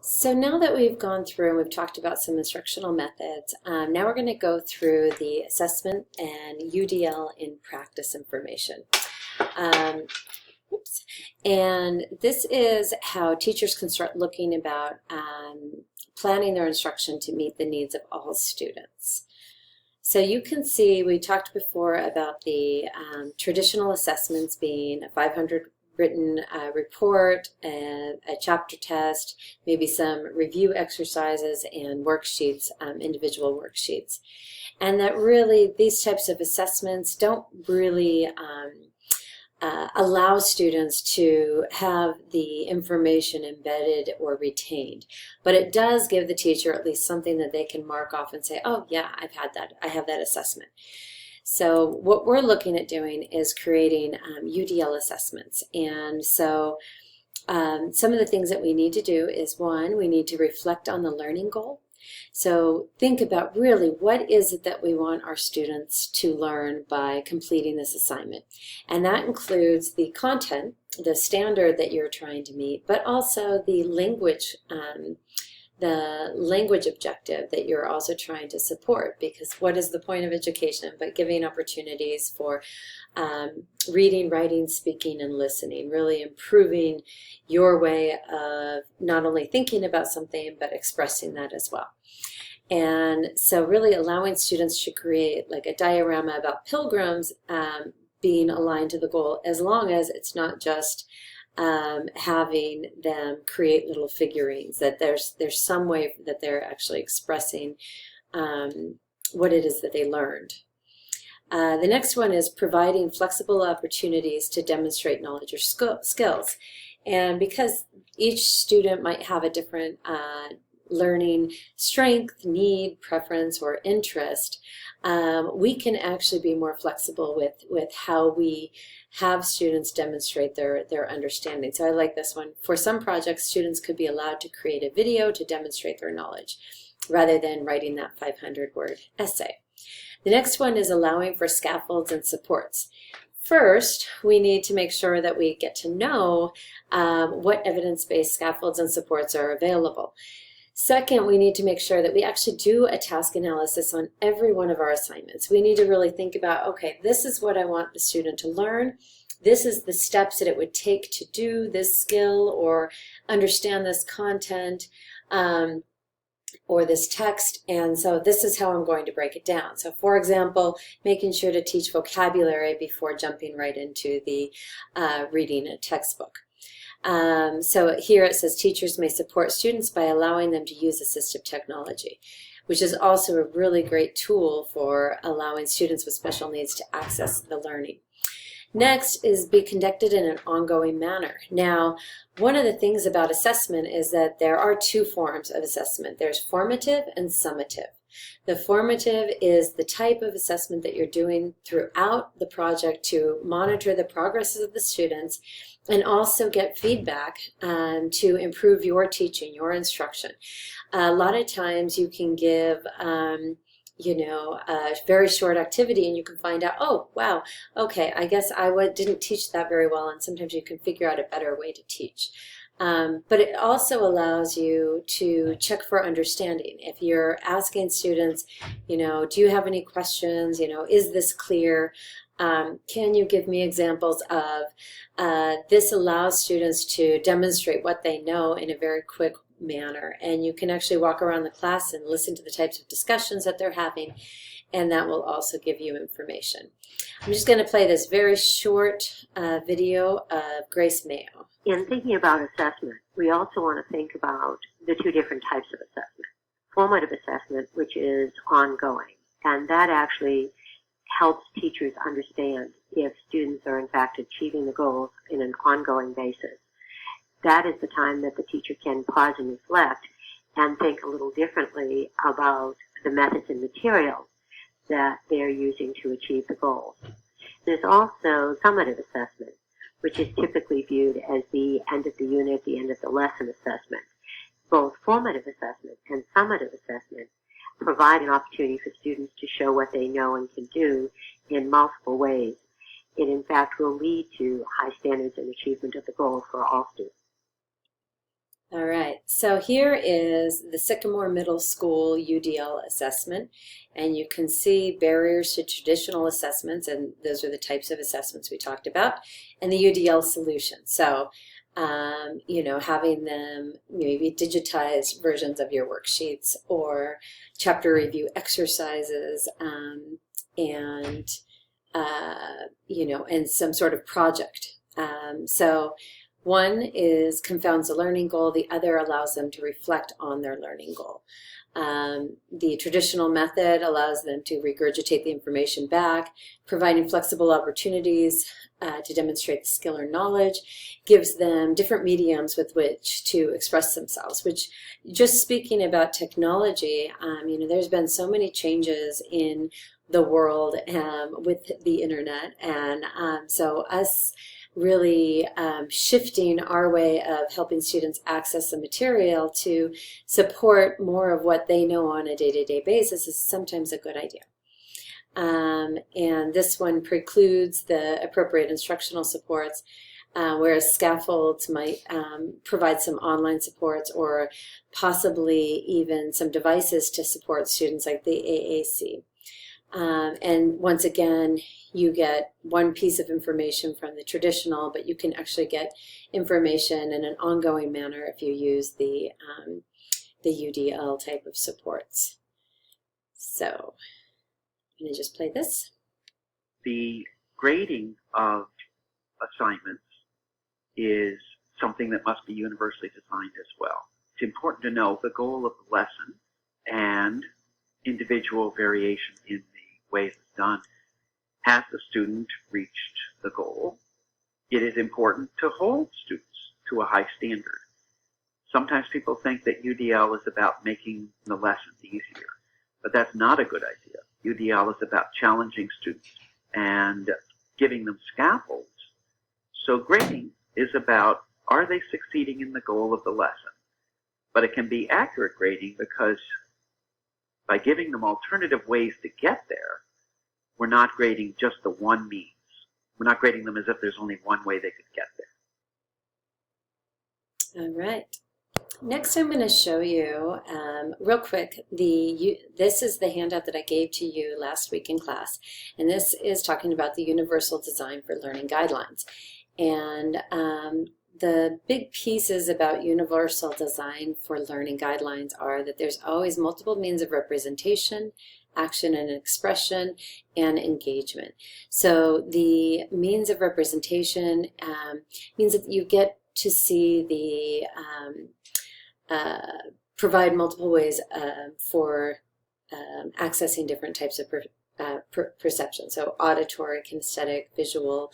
So now that we've gone through and we've talked about some instructional methods, now we're going to go through the assessment and UDL in practice information. Um, oops. And this is how teachers can start looking about planning their instruction to meet the needs of all students. So you can see, we talked before about the traditional assessments being a 500 written report, and a chapter test, maybe some review exercises and worksheets, individual worksheets. And that really, these types of assessments don't really allow students to have the information embedded or retained. But it does give the teacher at least something that they can mark off and say, oh yeah, I've had that, I have that assessment. So what we're looking at doing is creating UDL assessments. And so some of the things that we need to do is, one, we need to reflect on the learning goal. So think about really what is it that we want our students to learn by completing this assignment. And that includes the content, the standard that you're trying to meet, but also the language objective that you're also trying to support, because what is the point of education but giving opportunities for reading, writing, speaking, and listening, really improving your way of not only thinking about something but expressing that as well. And so really allowing students to create like a diorama about pilgrims being aligned to the goal, as long as it's not just having them create little figurines, that there's some way that they're actually expressing what it is that they learned. The next one is providing flexible opportunities to demonstrate knowledge or skills. And because each student might have a different learning strength, need, preference, or interest, we can actually be more flexible with how we have students demonstrate their understanding. So I like this one. For some projects, students could be allowed to create a video to demonstrate their knowledge rather than writing that 500-word essay. The next one is allowing for scaffolds and supports. First, we need to make sure that we get to know what evidence-based scaffolds and supports are available. Second, we need to make sure that we actually do a task analysis on every one of our assignments. We need to really think about, okay, this is what I want the student to learn. This is the steps that it would take to do this skill or understand this content or this text, and so this is how I'm going to break it down. So for example, making sure to teach vocabulary before jumping right into the reading a textbook. So here it says teachers may support students by allowing them to use assistive technology, which is also a really great tool for allowing students with special needs to access the learning. Next is be conducted in an ongoing manner. Now, one of the things about assessment is that there are two forms of assessment. There's formative and summative. The formative is the type of assessment that you're doing throughout the project to monitor the progress of the students and also get feedback to improve your teaching, your instruction. A lot of times you can give a very short activity and you can find out, oh, wow, okay, I guess I didn't teach that very well, and sometimes you can figure out a better way to teach. But it also allows you to check for understanding. If you're asking students, do you have any questions? Is this clear? Can you give me examples of? This allows students to demonstrate what they know in a very quick manner, and you can actually walk around the class and listen to the types of discussions that they're having, and that will also give you information. I'm just going to play this very short video of Grace Mayo. In thinking about assessment, we also want to think about the two different types of assessment. Formative assessment, which is ongoing, and that actually helps teachers understand if students are in fact achieving the goals in an ongoing basis. That is the time that the teacher can pause and reflect and think a little differently about the methods and materials that they're using to achieve the goals. There's also summative assessment, which is typically viewed as the end of the unit, the end of the lesson assessment. Both formative assessment and summative assessment provide an opportunity for students to show what they know and can do in multiple ways. It in fact will lead to high standards and achievement of the goal for all students. All right, so here is the Sycamore Middle School UDL assessment, and you can see barriers to traditional assessments, and those are the types of assessments we talked about, and the UDL solution. So, you know, having them maybe digitized versions of your worksheets or chapter review exercises, and you know, and some sort of project. So one is confounds the learning goal, the other allows them to reflect on their learning goal. The traditional method allows them to regurgitate the information back, providing flexible opportunities to demonstrate the skill or knowledge, gives them different mediums with which to express themselves, which, just speaking about technology, you know, there's been so many changes in the world with the internet, and so us really shifting our way of helping students access the material to support more of what they know on a day-to-day basis is sometimes a good idea. And this one precludes the appropriate instructional supports, whereas scaffolds might provide some online supports or possibly even some devices to support students like the AAC. And once again, you get one piece of information from the traditional, but you can actually get information in an ongoing manner if you use the UDL type of supports. So I'm going to just play this. The grading of assignments is something that must be universally designed as well. It's important to know the goal of the lesson and individual variation in the way it's done. Has the student reached the goal? It is important to hold students to a high standard. Sometimes people think that UDL is about making the lessons easier, but that's not a good idea. UDL is about challenging students and giving them scaffolds. So grading is about, are they succeeding in the goal of the lesson? But it can be accurate grading because by giving them alternative ways to get there, we're not grading just the one means. We're not grading them as if there's only one way they could get there. All right. Next, I'm going to show you real quick, this is the handout that I gave to you last week in class, and this is talking about the Universal Design for Learning Guidelines. And the big pieces about Universal Design for Learning Guidelines are that there's always multiple means of representation, action and expression, and engagement. So the means of representation means that you get to see the provide multiple ways for accessing different types of perception. So auditory, kinesthetic, visual.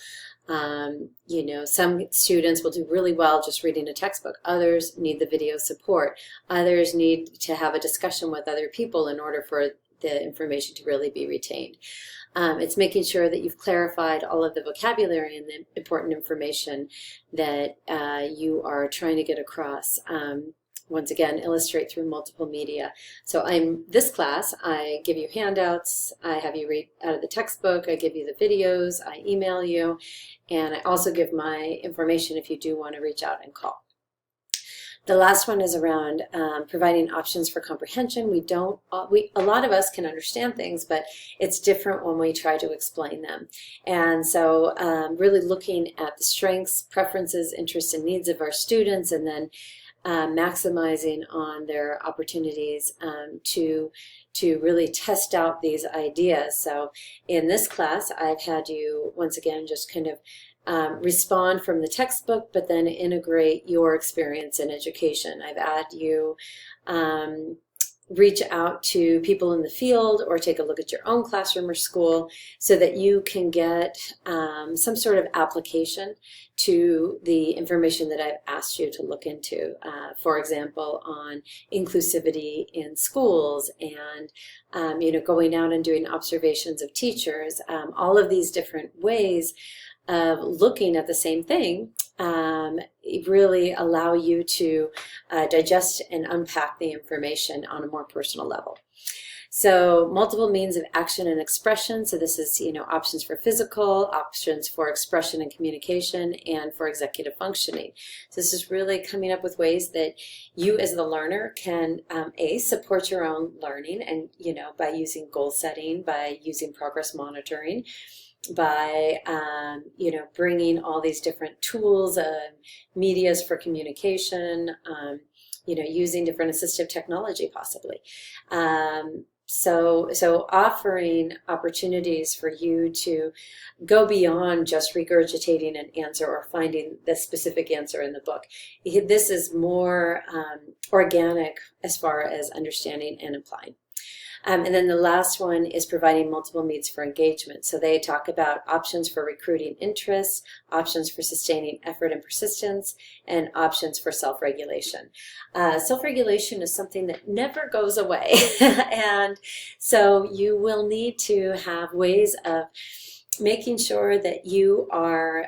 You know, some students will do really well just reading a textbook. Others need the video support. Others need to have a discussion with other people in order for the information to really be retained. It's making sure that you've clarified all of the vocabulary and the important information that you are trying to get across. Once again, illustrate through multiple media. So this class, I give you handouts, I have you read out of the textbook, I give you the videos, I email you, and I also give my information if you do want to reach out and call. The last one is around providing options for comprehension. A lot of us can understand things, but it's different when we try to explain them. And so really looking at the strengths, preferences, interests, and needs of our students, and then maximizing on their opportunities to really test out these ideas. So in this class, I've had you, once again, just kind of respond from the textbook, but then integrate your experience in education. I've had you reach out to people in the field or take a look at your own classroom or school so that you can get some sort of application to the information that I've asked you to look into. For example, on inclusivity in schools and you know, going out and doing observations of teachers, all of these different ways of looking at the same thing really allow you to digest and unpack the information on a more personal level. So multiple means of action and expression. So this is, options for physical, options for expression and communication, and for executive functioning. So this is really coming up with ways that you as the learner can, support your own learning, and, by using goal setting, by using progress monitoring, by bringing all these different tools, medias for communication, using different assistive technology possibly. So offering opportunities for you to go beyond just regurgitating an answer or finding the specific answer in the book. This is more organic as far as understanding and applying. And then the last one is providing multiple means for engagement. So they talk about options for recruiting interest, options for sustaining effort and persistence, and options for self-regulation. Self-regulation is something that never goes away. And so you will need to have ways of making sure that you are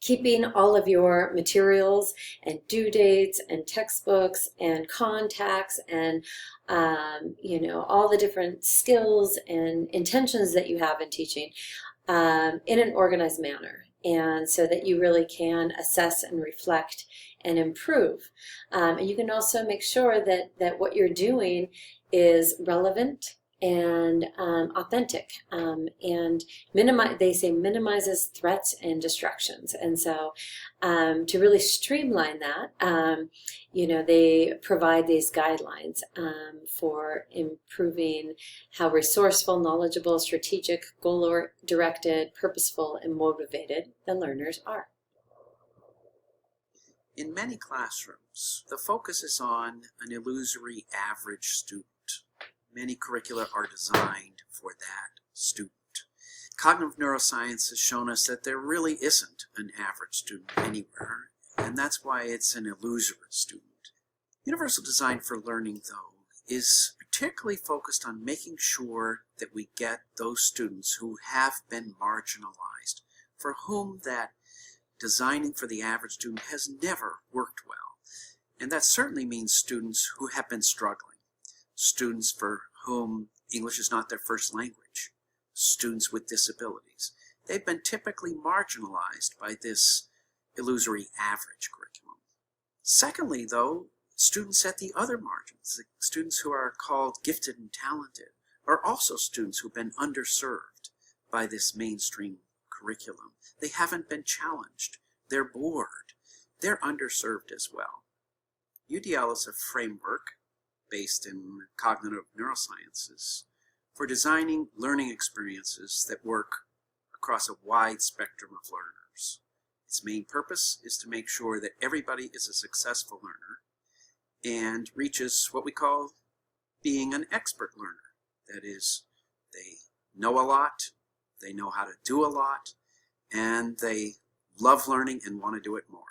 keeping all of your materials and due dates and textbooks and contacts and all the different skills and intentions that you have in teaching in an organized manner, and so that you really can assess and reflect and improve. And you can also make sure that what you're doing is relevant and authentic, and minimizes threats and distractions. And so to really streamline that, they provide these guidelines for improving how resourceful, knowledgeable, strategic, goal-directed, purposeful, and motivated the learners are. In many classrooms, the focus is on an illusory average student. Many curricula are designed for that student. Cognitive neuroscience has shown us that there really isn't an average student anywhere, and that's why it's an illusory student. Universal design for learning, though, is particularly focused on making sure that we get those students who have been marginalized, for whom that designing for the average student has never worked well. And that certainly means students who have been struggling. Students for whom English is not their first language, students with disabilities. They've been typically marginalized by this illusory average curriculum. Secondly, though, students at the other margins, the students who are called gifted and talented, are also students who've been underserved by this mainstream curriculum. They haven't been challenged. They're bored. They're underserved as well. UDL is a framework based in cognitive neurosciences for designing learning experiences that work across a wide spectrum of learners. Its main purpose is to make sure that everybody is a successful learner and reaches what we call being an expert learner. That is, they know a lot, they know how to do a lot, and they love learning and want to do it more.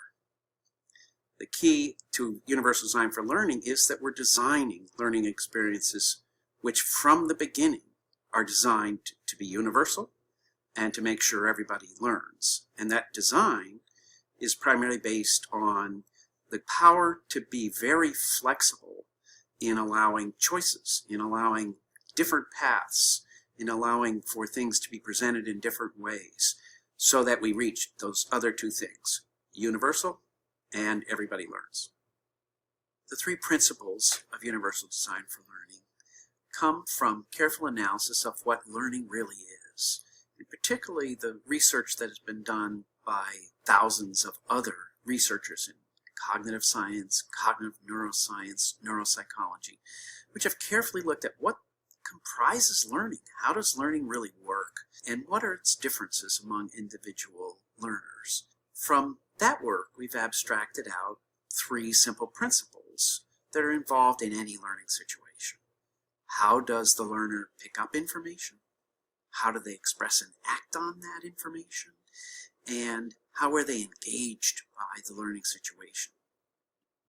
The key to universal design for learning is that we're designing learning experiences which from the beginning are designed to be universal and to make sure everybody learns. And that design is primarily based on the power to be very flexible in allowing choices, in allowing different paths, in allowing for things to be presented in different ways, so that we reach those other two things, universal and everybody learns. The three principles of universal design for learning come from careful analysis of what learning really is, and particularly the research that has been done by thousands of other researchers in cognitive science, cognitive neuroscience, neuropsychology, which have carefully looked at what comprises learning, how does learning really work, and what are its differences among individual learners. From that work, we've abstracted out three simple principles that are involved in any learning situation. How does the learner pick up information? How do they express and act on that information? And how are they engaged by the learning situation?